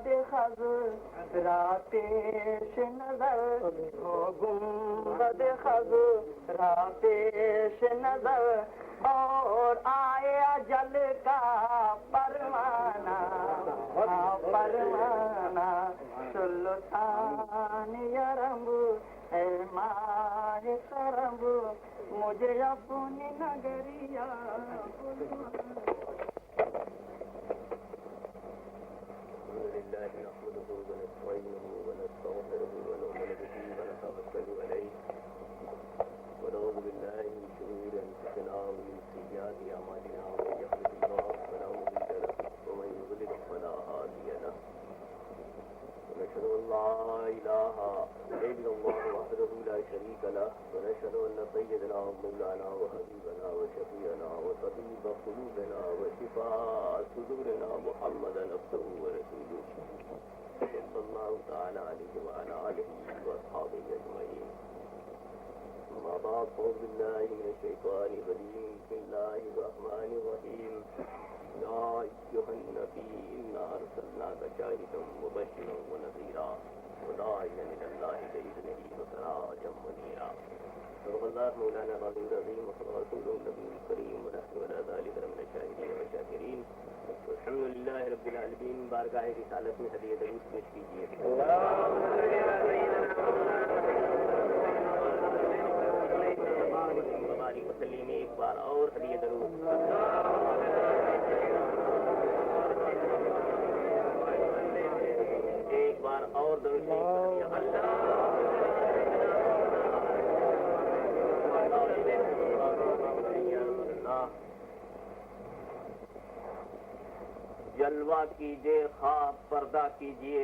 گنبد خضرا پیش نظر ہو، گنبد خضرا پیش نظر، اور آئے اجل کا پروانہ، پروانہ سلطان یرب اے ماہ کرب، مجھے اپنی نگریا لله نحمده ونستعينه ونستغفره ونؤمن به ونتوكل عليه ونعوذ بالله من شرور انفسنا ومن سيئات اعمالنا، من يهده الله فلا مضل له ومن يضلل فلا هادي له، ونشهد ان لا اله الا الله وحده لا شريك له، ونشهد ان سيدنا ومولانا وحبيبنا وشفيعنا وطبيب قلوبنا وشفاء صدورنا محمدا عبده ورسوله صلى الله تعالى عليه وعلى اله واصحابه اجمعين. اما بعد، اعوذ بالله من الشيطان الرجيم. بسم الله الرحمن الرحيم. يا ايها النبي انا ارسلناك شاهدا مبشرا ونذيرا وداعيا الى الله باذنه وسراجا منيرا. صدق الله مولانا العظيم العظيم، وصدق رسوله النبي الكريم، ونحن على ذلك من الشاهدين والشاكرين. الحمد لله رب العالمين. بارگاہ رسالت میں ہدیہ درود پیش کیجیے. ہماری مسلم میں ایک بار اور ہدیہ درود. ایک بار اور درود شریف. جلوہ کیجئے خواب پردہ کیجئے،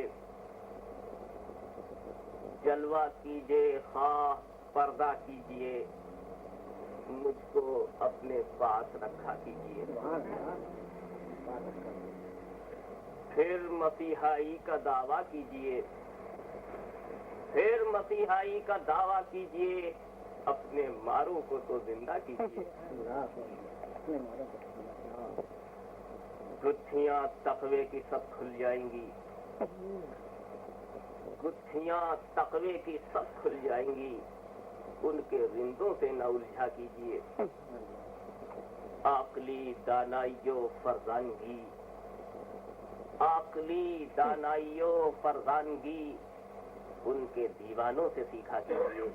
جلوہ کیجئے خواب پردہ کیجئے، مجھ کو اپنے پاس رکھا کیجئے. پھر مسیحائی کا دعویٰ کیجئے، پھر مسیحائی کا دعویٰ کیجئے، اپنے ماروں کو تو زندہ کیجئے. گتھیاں تقوی کی سب کھل جائیں گی، گتھیاں تقوی کی سب کھل جائیں گی، ان کے رندوں سے نہ الجھا کیجیے. عقلی دانائیو فرزانگی، عقلی دانائیو فرزانگی، ان کے دیوانوں سے سیکھا کیجیے.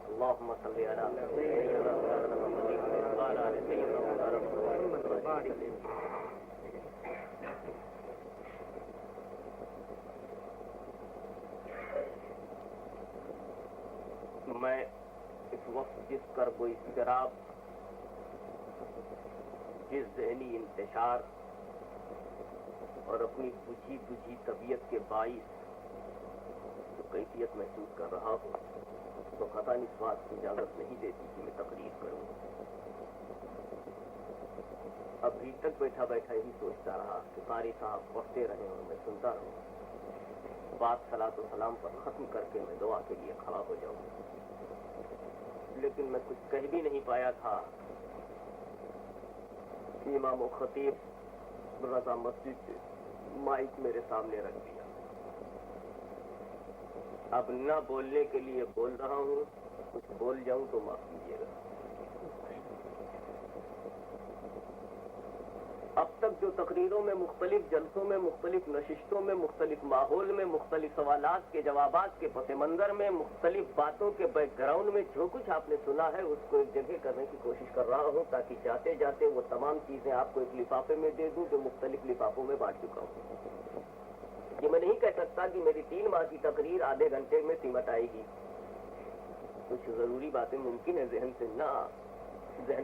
اللہم صلی علی سیدنا محمد وعلی آل سیدنا محمد. میں اس وقت جس کرب و اضطراب، جس ذہنی انتشار اور اپنی بجھی بجھی طبیعت کے باعث جو کیفیت محسوس کر رہا ہوں، تو قطعاً اس بات کی اجازت نہیں دیتی کہ میں تقریر کروں. ابھی تک بیٹھا بیٹھا یہی سوچتا رہا کہ قاری صاحب پڑھتے رہیں اور میں سنتا رہوں. بات صلاۃ و سلام پر ختم کر کے میں دعا کے لیے کھڑا ہو جاؤں، لیکن میں کچھ کہہ بھی نہیں پایا تھا کہ امام و خطیب رضا مسجد سے مائک میرے سامنے رکھ دیا. اب نہ بولنے کے لیے بول رہا ہوں، کچھ بول جاؤں تو معاف کیجیے گا. اب تک جو تقریروں میں، مختلف جلسوں میں، مختلف نشستوں میں، مختلف ماحول میں، مختلف سوالات کے جوابات کے پس منظر میں، مختلف باتوں کے بیک گراؤنڈ میں جو کچھ آپ نے سنا ہے، اس کو ایک جگہ کرنے کی کوشش کر رہا ہوں تاکہ جاتے جاتے وہ تمام چیزیں آپ کو ایک لفافے میں دے دوں جو مختلف لفافوں میں بانٹ چکا ہوں. یہ میں نہیں کہہ سکتا کہ میری 3 ماہ کی تقریر آدھے گھنٹے میں سمٹ آئے گی. کچھ ضروری باتیں ممکن ہے ذہن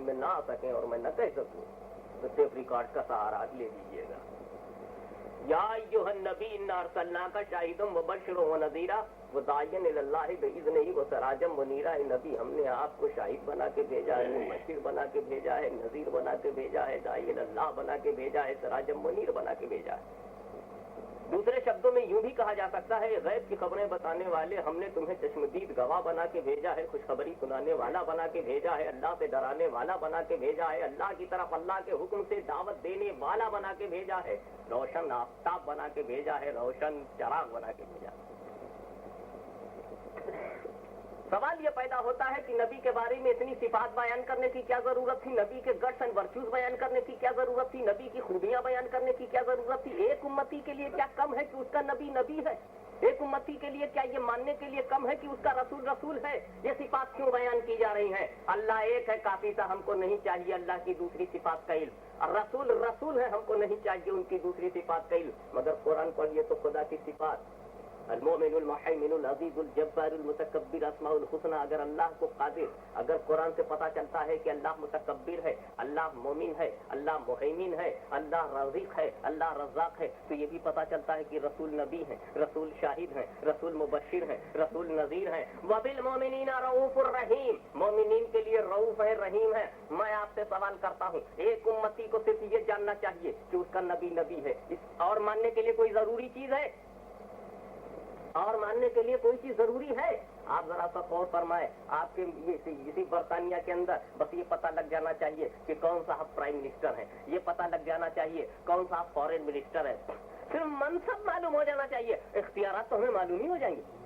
میں نہ آ سکیں اور میں نہ کہہ سکوں، تو ٹیپ ریکارڈ کا سہارا لے لیجیے گا. یا ایھا النبی انا ارسلناک شاہدا مبشرا ونذیرا وداعیا الی اللہ باذنہ وسراجا منیرا. اے نبی، ہم نے آپ کو شاہد بنا کے بھیجا ہے، مبشر بنا کے بھیجا ہے، نذیر بنا کے بھیجا ہے، داعی الی اللہ بنا کے بھیجا ہے، سراجا منیر بنا کے بھیجا ہے. دوسرے شبدوں में यूं भी कहा जा सकता है, गैब की खबरें बताने वाले हमने तुम्हें चश्मदीद गवाह बना के भेजा है, खुशखबरी सुनाने वाला बना के भेजा है, अल्लाह से डराने वाला बना के भेजा है, अल्लाह की तरफ अल्लाह के हुक्म से दावत देने वाला बना के भेजा है, रोशन आफताब बना के भेजा है, रोशन चराग बना के भेजा है। सवाल ये पैदा होता है कि नबी के बारे में इतनी सिफात बयान करने की क्या जरूरत थी, नबी के गट्स एंड वर्च्यूज बयान करने की क्या जरूरत थी, नबी की खूबियां बयान करने की क्या जरूरत थी। एक उम्मती के लिए क्या कम है कि उसका नबी नबी है, एक उम्मती के लिए क्या ये मानने के लिए कम है कि उसका रसूल रसूल है। ये सिफात क्यों बयान की जा रही है? अल्लाह एक है, काफी था, हमको नहीं चाहिए अल्लाह की दूसरी सिफात का इल्म। रसूल रसूल है, हमको नहीं चाहिए उनकी दूसरी सिफात का इल्म। मगर कुरान पढ़िए तो खुदा की सिफात अल-मुमिनुल मुहैमिनुल अज़ीज़ुल जब्बारुल मुतकब्बिर अस्माउल हुस्ना। अगर अल्लाह को कादिर, अगर कुरान से पता चलता है कि अल्लाह मुतकब्बिर है, अल्लाह मोमिन है, अल्लाह मुहैमिन है, अल्लाह रज़ीक है, अल्लाह रज़्ज़ाक है, तो ये भी पता चलता है कि रसूल नबी है, रसूल शाहिद है, रसूल मुबश्शिर है, रसूल नज़ीर है। वबिल मोमिनीना रऊफुर रहीम, मोमिनीन के लिए रऊफ है, रहीम है। मैं आपसे सवाल करता हूँ, एक उम्मती को सिर्फ ये जानना चाहिए कि उसका नबी नबी है, और मानने के लिए कोई जरूरी चीज है? और मानने के लिए कोई चीज जरूरी है? आप जरा सा गौर फरमाए, आपके इसी बरतानिया के अंदर बस ये पता लग जाना चाहिए कि कौन सा आप प्राइम मिनिस्टर है, ये पता लग जाना चाहिए कौन सा आप फॉरेन मिनिस्टर है, सिर्फ मनसब मालूम हो जाना चाहिए। इख्तियारात तो हमें मालूम ही हो जाएंगे,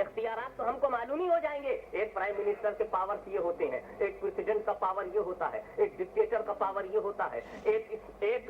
इख्तियारात तो हमको मालूम ही हो जाएंगे। एक प्राइम मिनिस्टर के पावर्स ये होते हैं, एक प्रेसिडेंट का पावर ये होता है, एक डिक्टेटर का पावर ये होता है, एक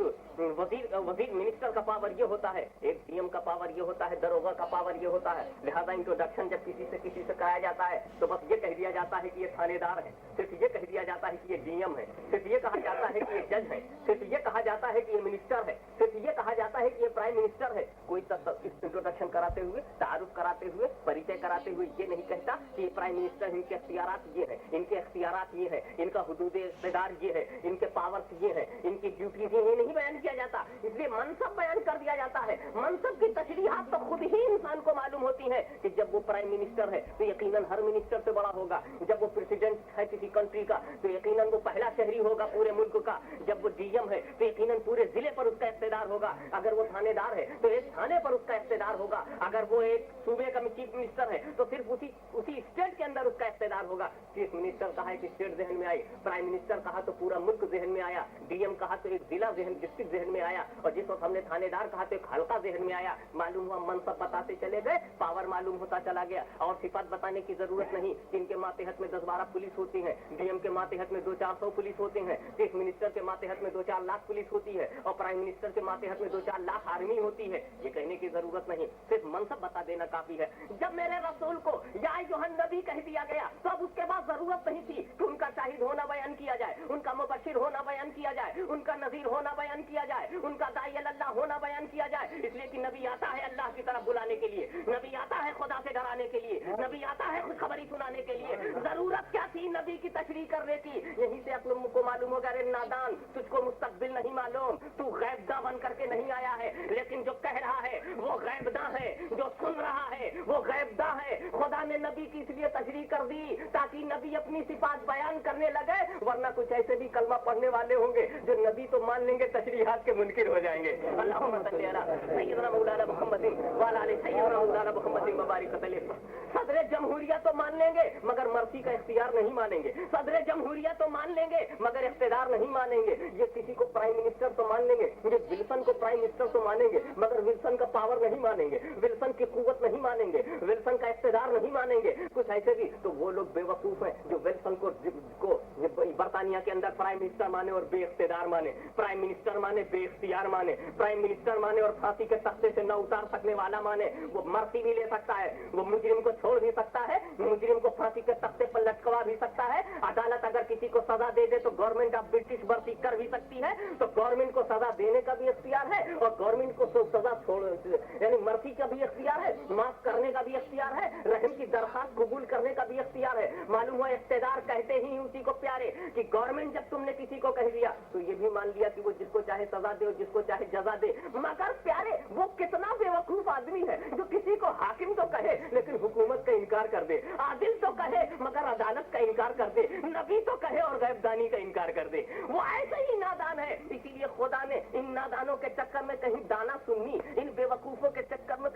वजीर मिनिस्टर का पावर ये होता है, एक डीएम का पावर ये होता है, दरोगा का पावर ये होता है। लिहाजा इंट्रोडक्शन जब किसी से कराया जाता है तो बस ये कह दिया जाता है कि ये थानेदार है, सिर्फ ये कह दिया जाता है कि ये डीएम है, सिर्फ ये कहा जाता है कि ये जज है, सिर्फ ये कहा जाता है कि ये मिनिस्टर है, सिर्फ ये कहा जाता है कि ये प्राइम मिनिस्टर है। कोई इंट्रोडक्शन कराते हुए, तारुफ कराते हुए, परिचय कराते हुए ये नहीं कहता कि प्राइम मिनिस्टर, इनके इख्तियारात ये है, इनके इख्तियारात ये है, इनका हुदूद इख्तियार ये है, इनके पावर्स ये है, इनकी ड्यूटीज ये नहीं बयान किया जाता। इसलिए मनसब बयान कर दिया जाता है। मनसब की तशरीहात तो खुद ही इंसान को मालूम होती है कि जब वो प्राइम मिनिस्टर है तो यकीनन हर मिनिस्टर से बड़ा होगा, जब वो प्रेसिडेंट है किसी कंट्री का तो यकीनन वो पहला शहरी होगा पूरे मुल्क का, जब वो डीएम है तो यकीनन पूरे जिले पर उसका इख्तियार होगा, अगर वो थानेदार है तो एक थाने पर उसका इख्तियार होगा, अगर वो एक सूबे का चीफ मिनिस्टर है तो सिर्फ उसी स्टेट के अंदर उसका इख्तियार होगा। चीफ मिनिस्टर कहा कि स्टेट जहन में आई, प्राइम मिनिस्टर कहा तो पूरा मुल्क जहन में आया, डीएम कहा तो एक जिला जहन, डिस्ट्रिक्ट जहन में आया, और जिस वक्त हमने थानेदार कहा तो एक हल्का जहन में आया। मालूम हुआ, मनसब बताते चले गए, पावर मालूम होता चला गया, और सिफात बताने की जरूरत नहीं। इनके मातेहत में 10-12 पुलिस होती है, डीएम के मातेहत में 200-400 पुलिस होते हैं, चीफ मिनिस्टर के मातेहत में 2-4 लाख पुलिस होती है, और प्राइम मिनिस्टर के मातेहत में 2-4 लाख आर्मी होती है। ये कहने की जरूरत नहीं, सिर्फ मनसब बता देना काफी है। जब मेरे रसूल को या यूहन्ना नबी कह दिया गया तो अब उसके बाद जरूरत नहीं थी कि उनका शाहिद होना बयान किया जाए, उनका मुबश्शिर होना बयान किया जाए, उनका नजीर होना बयान किया जाए, उनका दाई अल्लाह होना बयान किया जाए। इसलिए कि नबी आता है अल्लाह की तरफ बुलाने के लिए, नबी आता है खुदा से डराने के लिए, नबी आता है खुशखबरी सुनाने के लिए। जरूरत क्या थी नबी की तशरीह करने की? यहीं से अक्ल को मालूम होगा, रे नादान, तुझको मुस्तकबिल नहीं मालूम, तू गैबदा बन करके नहीं आया है, लेकिन जो कह रहा है वो गैबदा है, जो सुन रहा है वो गैबदा है। खुदा ने नबी की इसलिए तशरीह कर दी ताकि नबी अपनी सिफात बयान करने लगे, वरना कुछ ऐसे भी कलमा पढ़ने वाले होंगे जो नबी तो मान लेंगे, तशरीहात के मुनकिर हो जाएंगे। अल्लाहुम्मा सल्ली अला सय्यिदना मौलाना मुहम्मदिन व अला आलि सय्यिदना मौलाना मुहम्मदिन व बारिक वसल्लम। सदर जमहूरिया तो मान लेंगे मगर मर्सी का इख्तियार नहीं मानेंगे, सदर जमहूरिया तो मान लेंगे मगर इख्तियार नहीं मानेंगे। ये किसी को प्राइम मिनिस्टर तो मान लेंगे, ये विल्सन को प्राइम मिनिस्टर तो मानेंगे मगर विल्सन का पावर नहीं मानेंगे, विल्सन की कुव्वत नहीं मानेंगे, विल्सन का इख्तियार नहीं मानेंगे। कुछ ऐसे भी तो वो लोग बेवकूफ हैं जो विल्सन को बरतानिया के अंदर प्राइम मिनिस्टर माने और बेइख्तियार माने, प्राइम मिनिस्टर माने बेइख्तियार माने, प्राइम मिनिस्टर माने और फांसी के तख्ते से न उतार सकने वाला माने। वो मर्सी भी ले सकता है, वो मुजरिम को छोड़ भी सकता है, मुजरिम को फांसी के तख्ते पर लटकवा भी सकता है। अदालत अगर किसी को सजा दे दे तो गवर्नमेंट ऑफ ब्रिटिश भर्ती कर भी सकती है, तो गवर्नमेंट को सजा देने का भी इख्तियार है और गवर्नमेंट को सजा छोड़ यानी मर्सी का भी इख्तियार है, माफ करने का भी इख्तियार है, रहम की दरखास्त कबूल करने का भी इख्तियार है। मालूम हुआ इख्तियार कहते ही उसी को प्यारे कि गवर्नमेंट जब तुमने किसी को कह दिया तो ये भी मान लिया कि वो जिसको चाहे सजा दे और जिसको चाहे जजा दे। मगर प्यारे वो कितना बेवकूफ आदमी है जो किसी को हाकिम तो कहे लेकिन हुकूमत का इनकार कर दे, आदिल तो कहे मगर अदालत का इनकार कर दे, नबी तो कहे और गैबदानी का इनकार कर दे। वो ऐसे ही नादान है। इसीलिए खुदा ने इन नादानों के चक्कर में कहीं दाना सुन्नी, इन बेवकूफों के चक्कर में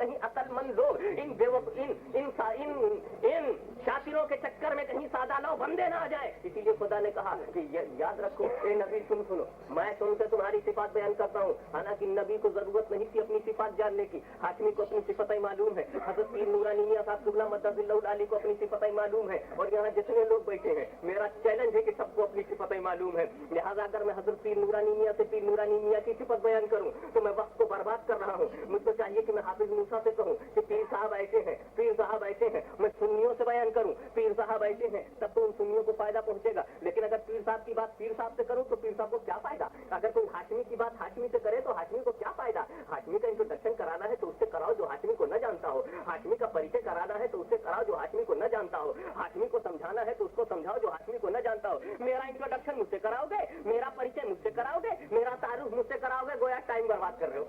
इन शातिरों के चक्कर में कहीं सादा लो बंदे ना आ जाए। इसीलिए खुदा ने कहा कि याद रखो ए नबी सुनो, मैं तुमसे तुम्हारी सिफात बयान करता हूँ। हालांकि नबी को जरूरत नहीं थी अपनी सिफात जानने की, हाशमी को अपनी सिफतें मालूम है, हजरत पीर नूरानी मियां साहब क़िबला मद्दसिल्लाहु अलैहि को अपनी सिफतें मालूम है, और यहाँ जितने लोग बैठे हैं मेरा चैलेंज है कि सबको अपनी सिफतें मालूम है। लिहाजा अगर मैं हजरत पीर नूरानी मियां से पीर नूरानी मियां की सिफत बयान करूँ तो मैं वक्त को बर्बाद कर रहा हूँ। मुझको चाहिए कि मैं हाफिज मूसा से कहूँ कि पीर साहब ऐसे हैं, पीर साहब ऐसे हैं। मैं सुन्नियों से बयान करूँ पीर साहब ऐसे हैं, तब तो उन सुन्नियों को फायदा पहुंचेगा। लेकिन अगर पीर साहब की बात पीर साहब से करूँ तो पीर साहब को क्या फायदा? अगर कोई हाशमी की बात हाशमी से करे तो हाशमी को क्या फायदा? हाशमी का इंट्रोडक्शन कराना है तो उससे कराओ जो हाशमी को न जानता हो, हाशमी का परिचय कराना है तो उससे कराओ जो हाशमी को न जानता हो, हाशमी को समझाना है तो उसको समझाओ जो हाशमी को न जानता हो। मेरा इंट्रोडक्शन मुझसे कराओगे, मेरा परिचय मुझसे कराओगे, मेरा तारुफ मुझसे कराओगे, गोया टाइम बर्बाद कर रहे हो,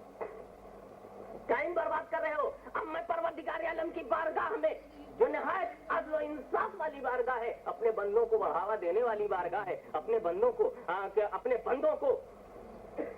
टाइम बर्बाद कर रहे हो। अब मैं परवरदिगार आलम की बारगाह में जो निहायत अदल व इंसाफ वाली बारगाह है, अपने बंदों को बढ़ावा देने वाली बारगाह है, अपने बंदों को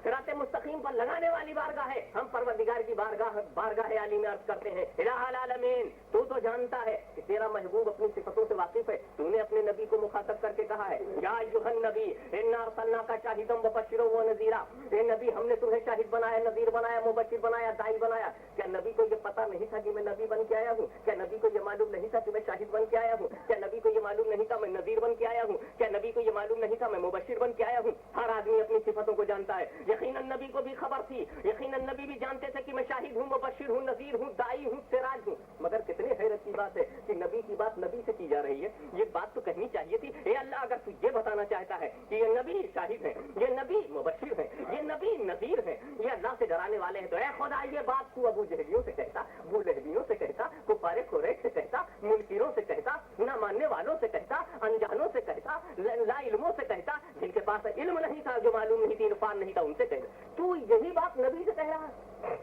सिराते मुस्तकीम पर लगाने वाली बारगाह है। हम परवरदिगार की बारगाह आली में अर्ज करते हैं, इलाहुल आलमीन तू तो जानता है कि तेरा महबूब अपनी सिफतों से वाकिफ है। तूने अपने नबी को मुखातब करके कहा है, या अय्युहन नबी इन्ना अरसलनाका शाहिदम व बशीरम व नज़ीरा। ए नबी हमने तुम्हें शाहिद बनाया, नज़ीर बनाया, मुबशिर बनाया, दाई बनाया। क्या नबी को ये पता नहीं था कि मैं नबी बन के आया हूँ? क्या नबी को ये मालूम नहीं था कि मैं शाहिद बन के आया हूँ? क्या नबी को ये मालूम नहीं था मैं नज़ीर बन के आया हूँ? क्या नबी को ये मालूम नहीं था मैं मुबशिर बन के आया हूँ? हर आदमी अपनी सिफतों को जानता है। यकीनन नबी को भी खबर थी, यकीनन नबी भी जानते थे कि मैं शाहिद हूँ, मुबशिर हूँ, नज़ीर हूँ, दाई हूँ, सिराज हूँ। मगर कितने हैरत की बात है कि नबी की बात नबी से की जा रही है। ये बात तो कहनी चाहिए थी, ए अल्लाह अगर तू ये बताना चाहता है कि ये नबी शाहिद है, ये नबी मुबशिर है, ये नबी नज़ीर है, ये अल्लाह से डराने वाले हैं, तो ए खुदा ये बात तू अबू जहलियों से कहता, अबू लहबियों से कहता, कुफारे कुरैश से कहता, मुनकिरों से कहता, ना मानने वालों से कहता, अनजानों से कहता, ला इल्मों से कहता, जिनके पास इल्म नहीं था, जो मालूम नहीं थी, इरफान नहीं था, उनसे कहता। तू यही बात नबी से कह रहा है,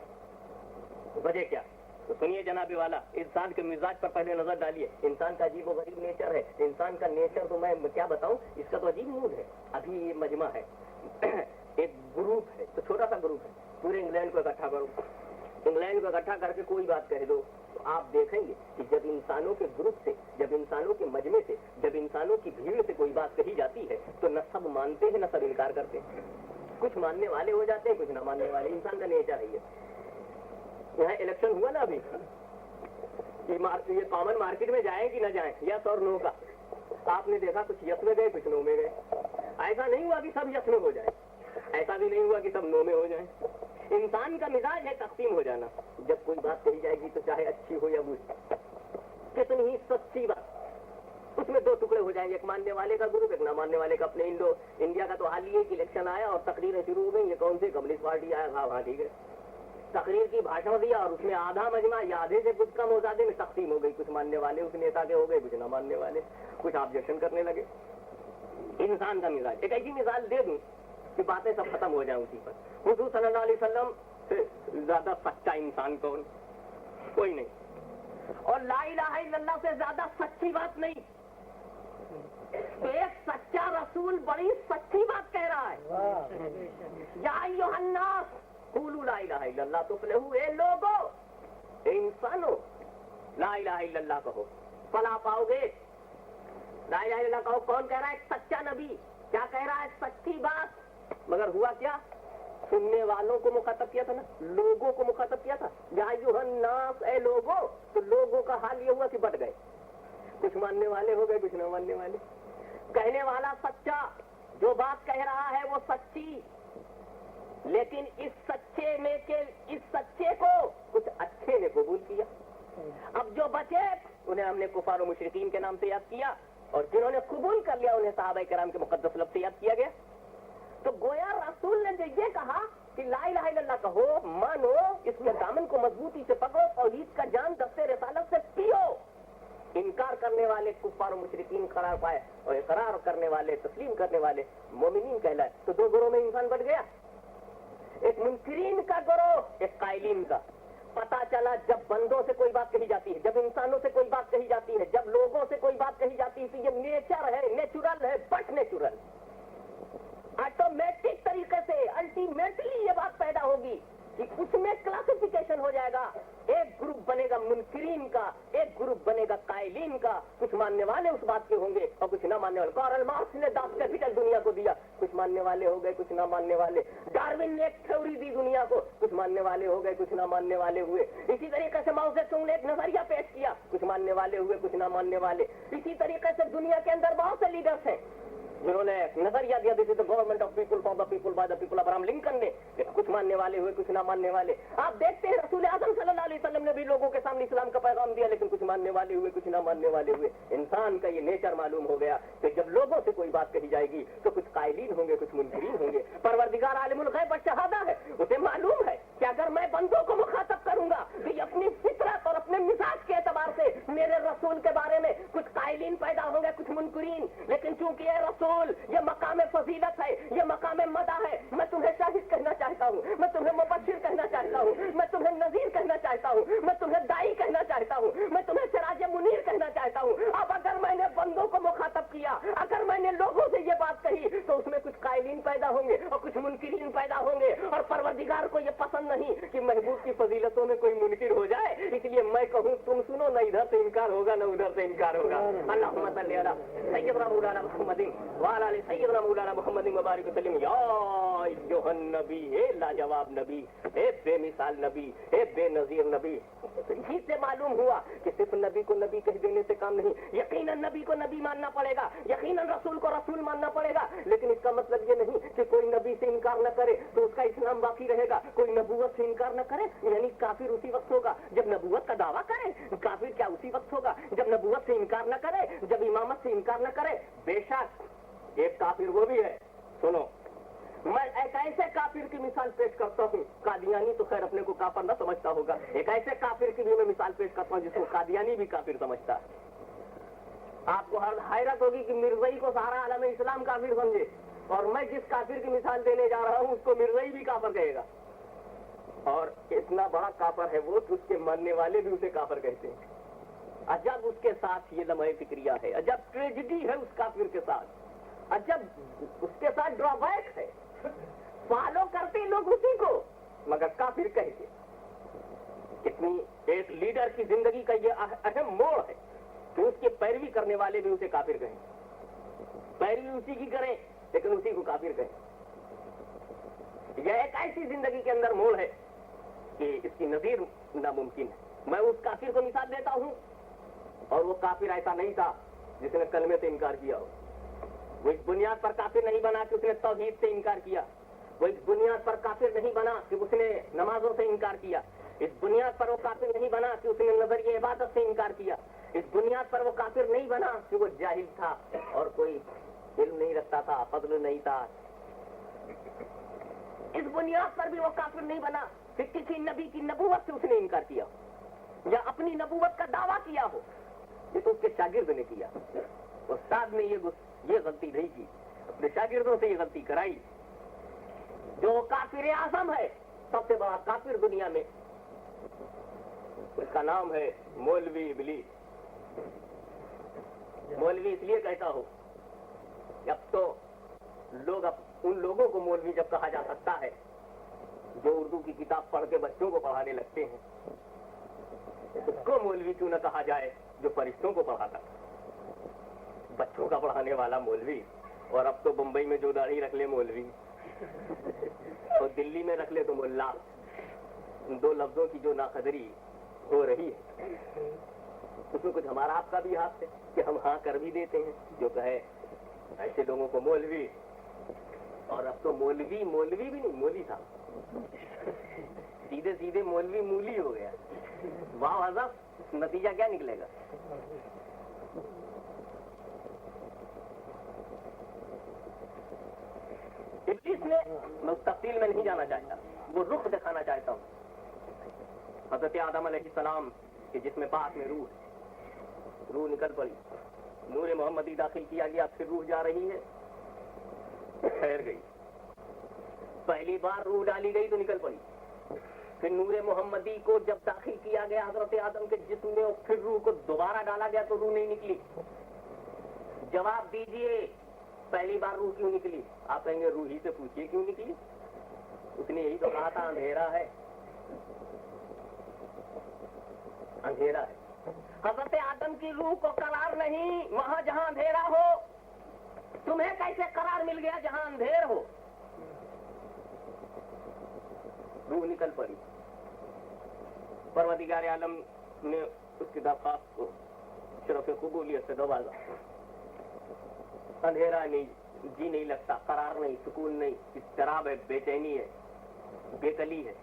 वजह क्या? तो सुनिए जनाबे वाला, इंसान के मिजाज पर पहले नजर डालिए। इंसान का अजीब व गरीब नेचर है। इंसान का नेचर तो मैं क्या बताऊं, इसका तो अजीब मूड है। अभी ये मजमा है, एक ग्रुप है, तो छोटा सा ग्रुप है, पूरे इंग्लैंड को इकट्ठा करो, इंग्लैंड को इकट्ठा करके कोई बात कह दो, तो आप देखेंगे कि जब इंसानों के ग्रुप से, जब इंसानों के मजमे से, जब इंसानों की भीड़ से कोई बात कही जाती है तो न सब मानते हैं न सब इनकार करते हैं। कुछ मानने वाले हो जाते हैं, कुछ न मानने वाले। इंसान का नेचर है ये। यहाँ इलेक्शन हुआ ना अभी, ये कॉमन मार्केट में जाए कि न जाए, यस और नो का। आपने देखा कुछ यस में गए, कुछ नो में गए। ऐसा नहीं हुआ कि सब यस में हो जाए, ऐसा भी नहीं हुआ कि सब नो में हो जाए। इंसान का मिजाज है तकसीम हो जाना। जब कोई बात कही जाएगी तो चाहे अच्छी हो या बुरी, कितनी ही सच्ची बात, उसमें दो टुकड़े हो जाएंगे, एक मानने वाले का ग्रुप, एक ना मानने वाले का। अपने इंडिया का तो हाल ही एक इलेक्शन आया और तकरीरें शुरू हो गई। ये कौन सी कम्युनिस्ट पार्टी आया? हाँ ठीक है, तकरीर की भाषण दिया और उसमें आधा मजमा या आधे से कुछ कम आजादे में तकसीम हो गई। कुछ मानने वाले उस नेता के हो गए, कुछ ना मानने वाले, कुछ ऑब्जेक्शन करने लगे। इंसान का मिजाज। एक ऐसी मिसाल दे दूं कि बातें सब खत्म हो जाए उसी पर। हुजूर सल्लल्लाहु अलैहि वसल्लम से ज्यादा सच्चा इंसान कौन? कोई नहीं। और ला इलाहा इल्लल्लाह से ज्यादा सच्ची बात नहीं। तो एक सच्चा रसूल बड़ी सच्ची बात कह रहा है, या अय्युहन्नास क़ूलू ला इलाहा इल्लल्लाह तुफ़्लिहू। ए लोगो, ए इंसानो, ला इलाहा इल्लल्लाह कहो, फलाह पाओगे। ला इलाहा इल्लल्लाह कहो। कौन कह रहा है? सच्चा नबी। क्या कह रहा है? सच्ची बात। मगर हुआ क्या? सुनने वालों को मुखातब किया था ना, लोगों को मुखातब किया था, या अय्युहन्नास, ए लोगो। तो लोगों का हाल ये हुआ कि बट गए, कुछ मानने वाले हो गए, कुछ न मानने वाले। कहने वाला सच्चा, जो बात कह रहा है वो सच्ची, लेकिन इस सच्चे को कुछ अच्छे ने कबूल किया। अब जो बचे उन्हें हमने कुफार और मुशरिकीन के नाम से याद किया, और जिन्होंने कबूल कर लिया उन्हें सहाबाए किराम के मुकद्दस लफ्ज़ से याद किया गया। तो गोया रसूल ने जो ये कहा कि ला इलाहा इल्लल्लाह कहो, मानो, इसके दामन को मजबूती से पकड़ो, तौहीद का जाम दस्ते रिसालत से पियो। इनकार करने वाले कुफार और मुशरिकीन करार पाए, और इकरार करने वाले, तस्लीम करने वाले मोमिनीन कहलाए। तो दो ग्रोह में इंसान बढ़ गया, एक मुनकिरीन का ग्रोह, एक कायलीन का। पता चला जब बंदों से कोई बात कही जाती है, जब इंसानों से कोई बात कही जाती है, जब लोगों से कोई बात कही जाती है, तो ये नेचर है, नेचुरल है, बट नेचुरल, ऑटोमेटिक तरीके से अल्टीमेटली ये बात पैदा होगी कि उसमें क्लासिफिकेशन हो जाएगा। एक ग्रुप बनेगा मुनकिरीन का एक ग्रुप बनेगा, कायलीन का। कुछ मानने वाले उस बात के होंगे और कुछ ना मानने वाले। कार्ल मार्क्स ने दास कैपिटल दुनिया को दिया, कुछ मानने वाले हो गए, कुछ ना मानने वाले। डार्विन ने एक थ्योरी दी दुनिया को, कुछ मानने वाले हो गए, कुछ ना मानने वाले हुए। इसी तरीके से माओ सेतुंग ने एक नजरिया पेश किया, कुछ मानने वाले हुए, कुछ ना मानने वाले। इसी तरीके से दुनिया के अंदर बहुत से लीडर्स हैं जिन्होंने नजरिया दिया, this is the government of people for the people by the people. Abraham Lincoln ने, कुछ मानने वाले हुए, कुछ ना मानने वाले। आप देखते हैं रसूल आज़म सल्लल्लाहु अलैहि वसल्लम ने भी लोगों के सामने इस्लाम का पैगाम दिया, लेकिन कुछ मानने वाले हुए, कुछ ना मानने वाले हुए। इंसान का ये नेचर मालूम हो गया कि जब लोगों से कोई बात कही जाएगी तो कुछ कायलीन होंगे, कुछ मुनकिरीन होंगे। परवरदिगार आलिमुल गैब व शहादा है, उसे मालूम है कि अगर मैं बंदों को मुखातब करूंगा तो ये अपनी फितरत और अपने मिजाज के एतबार से मेरे रसूल के बारे में कुछ कायलीन पैदा होंगे, कुछ मुनकिरीन। लेकिन चूंकि ये रसूल, ये मकाम फजीलत है, ये मकाम मदा है, मैं तुम्हें शाहिद कहना चाहता हूँ, मैं तुम्हें मुबश्शिर कहना चाहता हूँ, मैं तुम्हें नजीर कहना चाहता हूँ, मैं तुम्हें दाई कहना चाहता हूँ, मैं तुम्हें सिराज मुनीर कहना चाहता हूँ। अब अगर मैंने बंदों को मुखातब किया, अगर मैंने लोगों से ये बात कही तो उसमें कुछ कायलीन पैदा होंगे और कुछ मुनकिरीन पैदा होंगे। और परवरदिगार को ये पसंद नहीं कि महबूब की फजीलतों में कोई मुनकिर हो जाए, इसलिए मैं कहूँ तुम सुनो, न इधर से इनकार होगा न उधर से इनकार होगा। अल्लाहुम्मा सल्ली अला सय्यदना मौलाना मुहम्मदिन व अला आलि सय्यदना मौलाना मुहम्मदिन व बारिक वसल्लिम। या अय्युहन नबी, हे लाजवाब नबी, हे बेमिसाल नबी, हे बेनजीर नबी। इसी से मालूम हुआ कि सिर्फ नबी को नबी कह देने से काम नहीं, यकीनन नबी को नबी मानना पड़ेगा, यकीनन रसूल को रसूल मानना पड़ेगा। लेकिन इसका मतलब ये नहीं कि कोई नबी से इनकार न करे तो उसका इस्लाम बाकी रहेगा, कोई नबूवत से इनकार न करे यानी काफिर उसी वक्त होगा जब नबूवत का दावा करे। काफिर क्या उसी वक्त होगा जब नबूवत से इनकार न करे, जब इमामत से इनकार न करे। बेशक एक काफिर वो भी है, सुनो, मैं एक ऐसे काफिर की मिसाल पेश करता हूँ, कादियानी तो खैर अपने को काफिर न समझता होगा, एक ऐसे काफिर की भी मैं मिसाल पेश करता हूँ जिसको कादियानी भी काफिर समझता है। आपको हैरत होगी कि मिर्ज़ई को सारा आलम इस्लाम काफिर समझे, और मैं जिस काफिर की मिसाल देने जा रहा हूँ उसको मिर्ज़ई भी काफिर कहेगा। और इतना बड़ा काफिर है वो कि उसके मानने वाले भी उसे काफिर कहते हैं। अजब उसके साथ ये लम्हे फिक्रिया है, अजब ट्रेजिडी है उस काफिर के साथ, अजब उसके साथ ड्रॉबैक है। फॉलो करते लोग उसी को मगर काफिर कहते। कितनी एक लीडर की जिंदगी का ये अहम मोड़ है कि उसकी पैरवी करने वाले भी उसे काफिर कहें, पैरवी उसी की करें लेकिन उसी को काफिर कहें। यह एक ऐसी जिंदगी के अंदर मोड़ है कि इसकी नजीर नामुमकिन है। मैं उस काफिर को मिसाल देता हूँ और वो काफिर ऐसा नहीं था जिसने कलमे से इनकार किया हो। वो इस बुनियाद पर काफिर नहीं बना कि उसने तौहीद से इनकार किया, वो इस बुनियाद पर काफिर नहीं बना कि उसने नमाजों से इनकार किया, इस बुनियाद पर वो काफिर नहीं बना कि उसने नजरिए इबादत से इनकार किया, इस बुनियाद पर वो काफिर नहीं बना कि वो जाहिल था और कोई इल्म नहीं रखता था, फضل नहीं था। इस बुनियाद पर भी वो काफिर नहीं बना कि किसी नबी की नबूवत से उसने इनकार किया या अपनी नबूवत का दावा किया हो। ये तो उसके शागिर्द ने किया, उस्ताद ने ये गलती नहीं की, अपने शागिर्दों से ये गलती कराई। जो काफिर आज़म है, सबसे बड़ा काफिर दुनिया में, उसका नाम है मौलवी इबलीस। मौलवी इसलिए कहता हो अब तो लोग उन लोगों को मौलवी जब कहा जा सकता है जो उर्दू की किताब पढ़ के बच्चों को पढ़ाने लगते हैं, उसको मौलवी क्यों न कहा जाए जो फरिश्तों को पढ़ाता, बच्चों का पढ़ाने वाला मौलवी। और अब तो मुंबई में जो दाढ़ी रख ले मौलवी और दिल्ली में रख ले तो मुल्ला। इन दो लफ्जों की जो नाकदरी हो रही है उसमें कुछ हमारा आपका भी हाथ है कि हम हाँ कर भी देते हैं जो कहे ऐसे लोगों को मौलवी। और अब तो मौलवी भी नहीं, मौली था, सीधे सीधे मौलवी मूली हो गया। वाह अज़ब, नतीजा क्या निकलेगा? इब्लीस ने, मैं उस तफसील में नहीं जाना चाहता, वो रुख दिखाना चाहता हूँ। हज़रत आदम अलैहिस्सलाम के जिसमें पाक में रूह निकल पड़ी, नूर मोहम्मदी दाखिल किया गया, फिर रूह जा रही है, ठहर गई। पहली बार रूह डाली गई तो निकल पड़ी, फिर नूर मोहम्मदी को जब दाखिल किया गया हजरत आदम के जिस्म में, और फिर रूह को दोबारा डाला गया तो रूह नहीं निकली। जवाब दीजिए, पहली बार रूह क्यों निकली? आप कहेंगे रूह ही से पूछिए क्यों निकली, उसने यही तो कहा था अंधेरा है। اندھیرا ہے. حضرت آدم کی روح کو قرار نہیں وہاں جہاں اندھیرا ہو. تمہیں کیسے قرار مل گیا جہاں اندھیر ہو؟ روح نکل پڑی. پروردگار عالم نے اس کی درخواست کو شرف قبولیت سے نوازا. اندھیرا نہیں, جی نہیں لگتا, قرار نہیں, سکون نہیں, اضطراب ہے, بے چینی ہے, بے کلی ہے.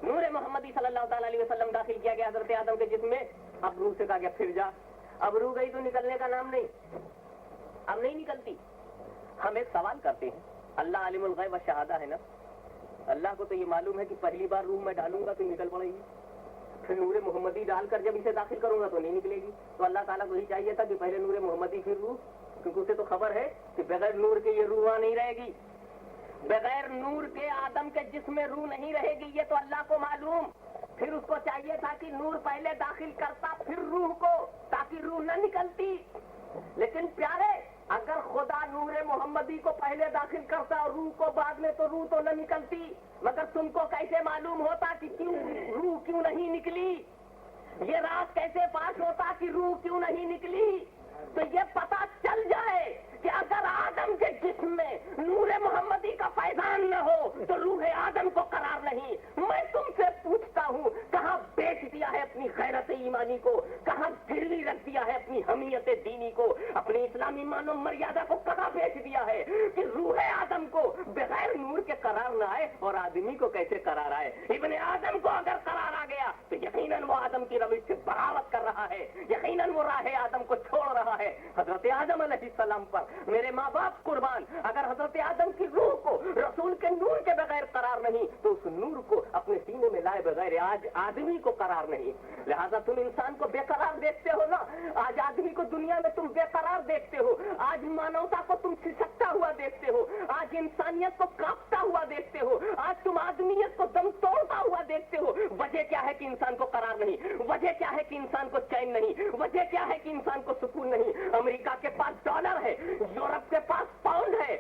نور محمدی صلی اللہ تعالی علیہ وسلم داخل کیا گیا حضرت آدم کے جسم میں. اب روح سے کہا گیا پھر جا. اب روح گئی تو نکلنے کا نام نہیں, اب نہیں نکلتی. ہم ایک سوال کرتے ہیں, اللہ عالم الغیب و شہادہ ہے نا, اللہ کو تو یہ معلوم ہے کہ پہلی بار روح میں ڈالوں گا تو نکل پڑے گی, پھر نور محمدی ڈال کر جب اسے داخل کروں گا تو نہیں نکلے گی. تو اللہ تعالیٰ کو یہی چاہیے تھا کہ پہلے نور محمدی پھر روح, کیونکہ اسے تو خبر ہے کہ بغیر نور کے یہ روح وہاں نہیں رہے گی. بغیر نور کے آدم کے جسم میں روح نہیں رہے گی, یہ تو اللہ کو معلوم. پھر اس کو چاہیے تھا کہ نور پہلے داخل کرتا پھر روح کو, تاکہ روح نہ نکلتی. لیکن پیارے, اگر خدا نور محمدی کو پہلے داخل کرتا اور روح کو بعد میں, تو روح تو نہ نکلتی. مگر تم کو کیسے معلوم ہوتا کہ روح کیوں نہیں نکلی؟ یہ راز کیسے پاس ہوتا کہ روح کیوں نہیں نکلی؟ تو یہ پتا چل جائے کہ اگر آدم کے جسم میں نور محمدی کا فیضان نہ ہو تو روح آدم کو قرار نہیں. میں تم سے پوچھتا ہوں, کہاں بیچ دیا ہے اپنی غیرت ایمانی کو, کہاں گروی رکھ دیا ہے اپنی حمیت دینی کو, اپنی اسلامی مان و مریادہ کو کہاں بیچ دیا ہے کہ روح آدم کو بغیر نور کے قرار نہ آئے اور آدمی کو کیسے قرار آئے؟ ابن آدم کو اگر قرار آ گیا تو یقیناً وہ آدم کی روش سے بغاوت کر رہا ہے, یقیناً وہ راہ آدم کو چھوڑ رہا ہے. حضرت آدم علیہ السلام پر میرے ماں باپ قربان, اگر حضرت آدم کی روح کو رسول کے نور کے بغیر قرار نہیں تو اس نور کو اپنے سینے میں لائے بغیر آج آدمی کو قرار نہیں. لہذا تم انسان کو بے قرار دیکھتے ہو نا, آج آدمی کو دنیا میں تم بے قرار دیکھتے ہو, آج مانوتا کو تم سسکتا ہوا دیکھتے ہو, آج انسانیت کو کانپتا ہوا دیکھتے ہو, آج تم آدمیت کو دم توڑتا ہوا دیکھتے ہو. وجہ کیا ہے کہ انسان کو قرار نہیں؟ وجہ کیا ہے کہ انسان کو چین نہیں؟ وجہ کیا ہے کہ انسان کو سکون نہیں؟ امریکہ کے پاس ڈالر ہے, یورپ کے پاس پاؤنڈ ہے,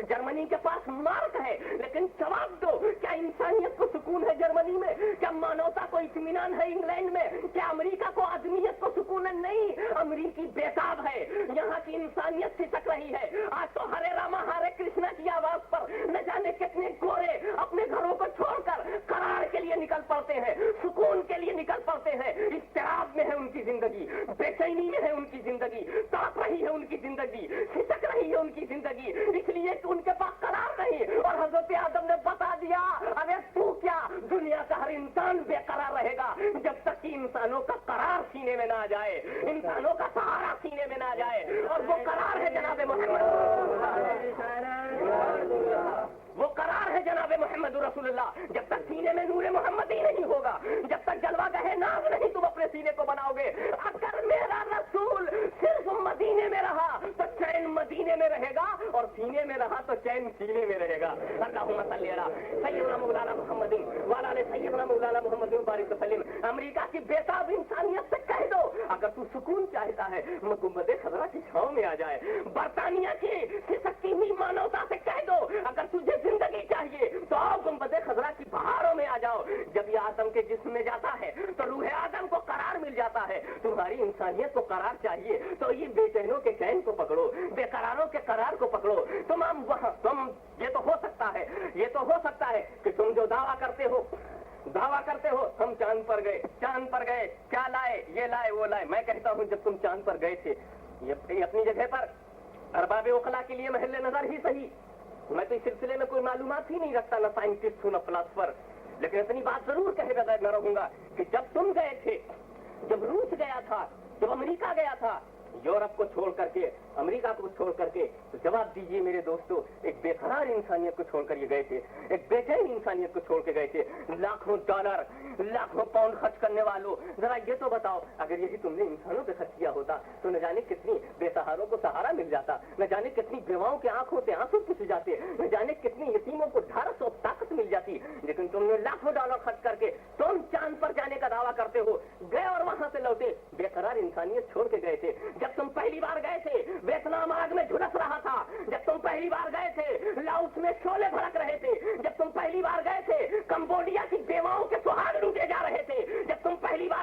جرمنی کے پاس مارک ہے, لیکن جواب دو, کیا انسانیت کو سکون ہے جرمنی میں؟ کیا مانوتا کو اطمینان ہے انگلینڈ میں؟ کیا امریکہ کو آدمیت کو سکون ہے؟ نہیں, امریکی بےتاب ہے. یہاں کی انسانیت سسک رہی ہے. آج تو ہرے راما ہرے کرشنا کی آواز پر نہ جانے کتنے گورے اپنے گھروں کو چھوڑ کر قرار کے لیے نکل پڑتے ہیں, سکون کے لیے نکل پڑتے ہیں. اضطراب میں ہے ان کی زندگی, بے چینی میں ہے ان کی زندگی, تڑپ رہی ہے ان کی زندگی, سسک رہی ہے ان کی زندگی, اس لیے کہ ان کے پاس قرار نہیں. اور حضرت آدم نے بتا دیا, ارے تو کیا, دنیا کا ہر انسان بے قرار رہے گا جب تک کہ انسانوں کا قرار سینے میں نہ آ جائے, انسانوں کا سہارا سینے میں نہ آ جائے. اور وہ قرار ہے جناب محمد, وہ قرار ہے جناب محمد رسول اللہ. جب تک سینے میں نور محمد ہی نہیں ہوگا, جب تک جلوہ گاہ ناز نہیں تم اپنے سینے کو بناؤ گے. اگر میرا رسول صرف مدینے میں رہا تو چین مدینے میں رہے گا, اور سینے میں رہا تو چین سینے میں رہے گا. اللہم صلی علی سیدنا مولانا محمد وعلی آل سیدنا مولانا محمد بارک وسلم. امریکہ کی بےتاب انسانیت سے کہہ دو, اگر تو سکون چاہتا ہے گنبد خضرا کی چھاؤں میں آ جائے. برطانیہ کی سسکتی ہوئی مانوتا سے کہہ دو, اگر تجھے زندگی چاہیے تو آؤ گنبد خضرا کی بہاروں میں آ جاؤ. جب یہ آدم کے جسم میں جاتا ہے تو روح آدم کو قرار مل جاتا ہے. تمہاری انسانیت کو قرار چاہیے تو یہ بے چینوں کے چین کو پکڑو, بے قراروں کے قرار کو پکڑو. تم یہ تو ہو سکتا ہے, یہ تو ہو سکتا ہے کہ تم جو دعویٰ کرتے ہو ہم چاند پر گئے, کیا لائے, یہ لائے, وہ لائے. میں کہتا ہوں جب تم چاند پر گئے تھے, یہ اپنی جگہ پر ارباب عقلا کے لیے محل نظر ہی صحیح. میں تو اس سلسلے میں کوئی معلومات ہی نہیں رکھتا, نہ سائنٹسٹ ہوں نہ فلاسفر, لیکن اتنی بات ضرور کہے بغیر نہ رہوں گا کہ جب تم گئے تھے, جب روس گیا تھا, جب امریکہ گیا تھا, یورپ کو چھوڑ کر کے, امریکہ کو چھوڑ کر کے, تو جواب دیجئے میرے دوستو, ایک بے قرار انسانیت کو چھوڑ کر یہ گئے تھے, ایک بے چین انسانیت کو چھوڑ کے گئے تھے. لاکھوں ڈالر, لاکھوں پاؤنڈ خرچ کرنے والوں, ذرا یہ تو بتاؤ, اگر یہی تم نے انسانوں پہ خرچ کیا ہوتا تو نہ جانے کتنی بے سہاروں کو سہارا مل جاتا, نہ جانے کتنی بیواؤں کے آنکھوں سے آنسو پوچھ جاتے, نہ جانے کتنی یتیموں کو ڈھارس اور طاقت مل جاتی. لیکن تم نے لاکھوں ڈالر خرچ کر کے تم چاند پر جانے کا دعویٰ کرتے ہو, گئے اور وہاں سے لوٹے, بے قرار انسانیت چھوڑ کے گئے تھے. جب تم پہلی بار گئے تھے ویتنام آگ میں جھلس رہا تھا, جب تم پہلی بار گئے تھے لاؤس میں شعلے بھڑک رہے تھے, جب تم پہلی بار گئے تھے کمبوڈیا کی بیواؤں کے سہاگ لوٹے جا رہے تھے, جب تم پہلی بار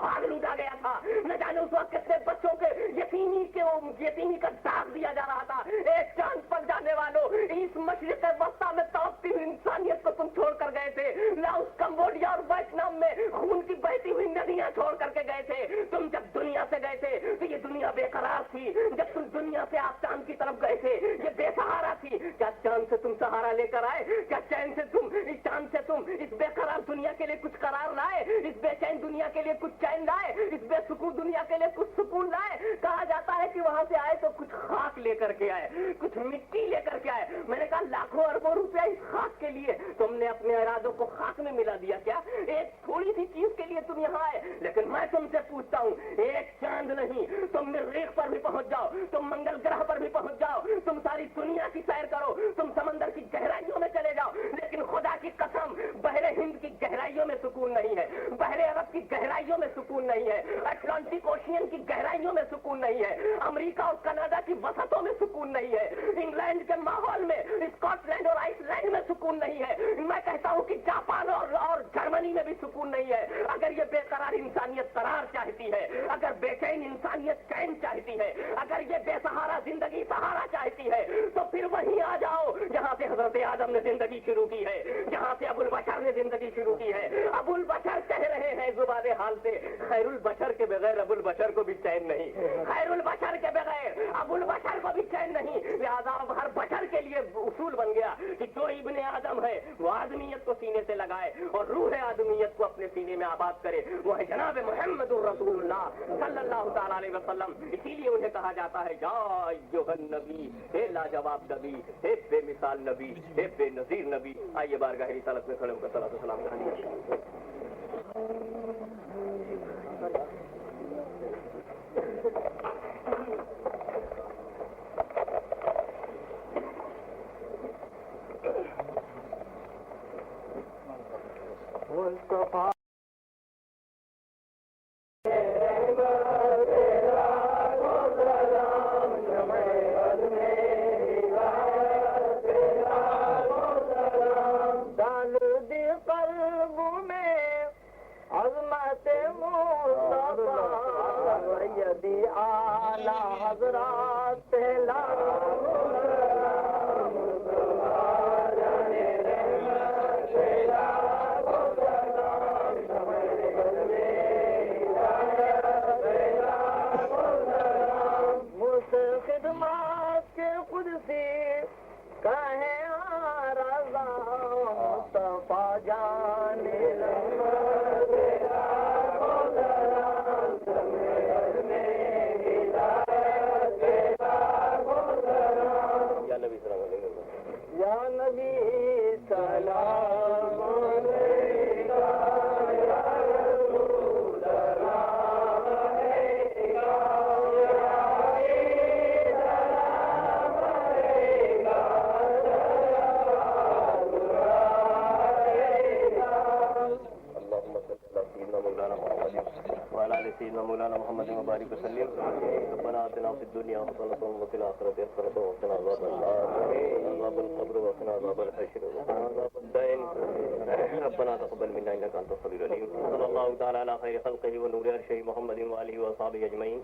باغ لوٹا گیا تھا، نہ جانے اس وقت کتنے بچوں کے یتیمی کا داغ دیا جا رہا تھا. ایک چاند پر جانے والوں، اس مشرق وسطی میں تڑپتی ہوئی انسانیت کو تم چھوڑ کر گئے تھے. نہ اس کمبوڈیا اور ویتنام میں خون کی بہتی ہوئی ندیاں چھوڑ کر کے گئے تھے. تم جب دنیا سے گئے تھے تو یہ دنیا بے قرار تھی. جب تم دنیا سے آپ چاند کی طرف گئے تھے یہ بے سہارا تھی. کیا چاند سے تم سہارا لے کر آئے؟ کیا چین سے تم اس چاند سے تم اس بے قرار دنیا کے لیے کچھ قرار لائے؟ اس بے چین دنیا کے لیے کچھ چین لائے؟ اس بے سکون دنیا کے لیے کچھ سکون لائے؟ کہا جاتا ہے کہ وہاں سے آئے تو کچھ خاک لے کر کے آئے، کچھ مٹی لے کر کے آئے. میں نے کہا لاکھوں اربوں روپیہ اس خاک کے لیے تم نے اپنے ارادوں کو خاک میں ملا دیا کیا؟ ایک تھوڑی سی چیز کے لیے تم یہاں آئے. لیکن میں تم سے پوچھتا ہوں، ایک چاند نہیں، تم مریخ پر بھی پہنچ جاؤ، تم منگل گرہ پر بھی پہنچ جاؤ، تم ساری دنیا کی سیر کرو، تم سمندر کی گہرائیوں میں چلے جاؤ، لیکن خدا کی قسم بحر ہند کی گہرائیوں میں سکون نہیں ہے، بحر عرب کی گہرائیوں میں سکون نہیں ہے، اٹلانٹک اوشین کی گہرائیوں میں سکون نہیں ہے، امریکہ اور کینیڈا کی وسطوں میں سکون نہیں ہے، انگلینڈ کے ماحول میں، اسکاٹ لینڈ اور آئس لینڈ میں سکون نہیں ہے. میں کہتا ہوں کہ جاپان اور جرمنی میں بھی سکون نہیں ہے. اگر یہ بے قرار انسانیت قرار چاہتی ہے، اگر بے چین انسانیت چین چاہتی ہے، اگر یہ بے سہارا زندگی سہارا چاہتی ہے، تو پھر وہیں آ جاؤ جہاں سے حضرت آدم نے زندگی شروع کی ہے، جہاں سے ابو البشر نے زندگی شروع کی ہے. ابو البشر کہہ رہے ہیں زبان حال سے، خیر البشر کے بغیر ابو البشر کو بھی چین نہیں، خیر البشر کے بغیر ابو البشر کو بھی چین نہیں. لہذا اب ہر بشر کے لیے اصول بن گیا کہ جو ابن آدم ہے وہ آدمیت کو سینے سے لگائے اور روح آدمیت کو اپنے سینے میں آباد کرے. وہ ہے جناب محمد الرسول اللہ صلی اللہ تعالی علیہ وسلم. اسی لیے انہیں کہا جاتا ہے یا ایھا النبی، اے لاجواب نبی، اے بے مثال نبی، اے بے نظیر نبی. آئیے بارگاہ رسالت میں کھڑے ہو کر صلاۃ و سلام کریں. مصطفیٰ عظمت مصطفیٰ سیدی اعلیٰ حضرات خدمات کے قدسی کہیں رضا مصطفیٰ جان یا نبی سلام علیکہ یا رسول اللہ سيدنا مولانا محمد وبارك وسلم. ربنا آتنا في الدنيا حسنة وفي الآخرة حسنة وقنا عذاب النار، عذاب القبر وقنا عذاب الحشر وقنا عذاب الدين. ربنا تقبل منا إنك أنت السميع العليم. صلى الله تعالى على خير خلقه ونور عرشه محمد وآله وأصحابه أجمعين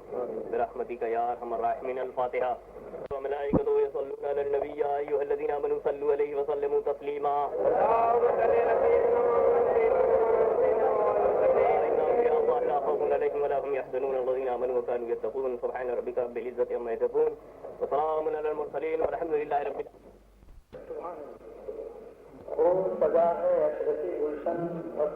برحمتك يا أرحم الراحمين. الفاتحة. وملائكته يصلون على النبي يا أيها الذين آمنوا صلوا عليه وسلموا تسليما. عليهم ولا هم يحزنون الذين آمنوا وكانوا يتقون. سبحان ربك رب العزة عما يصفون وسلام على المرسلين والحمد لله رب العالمين.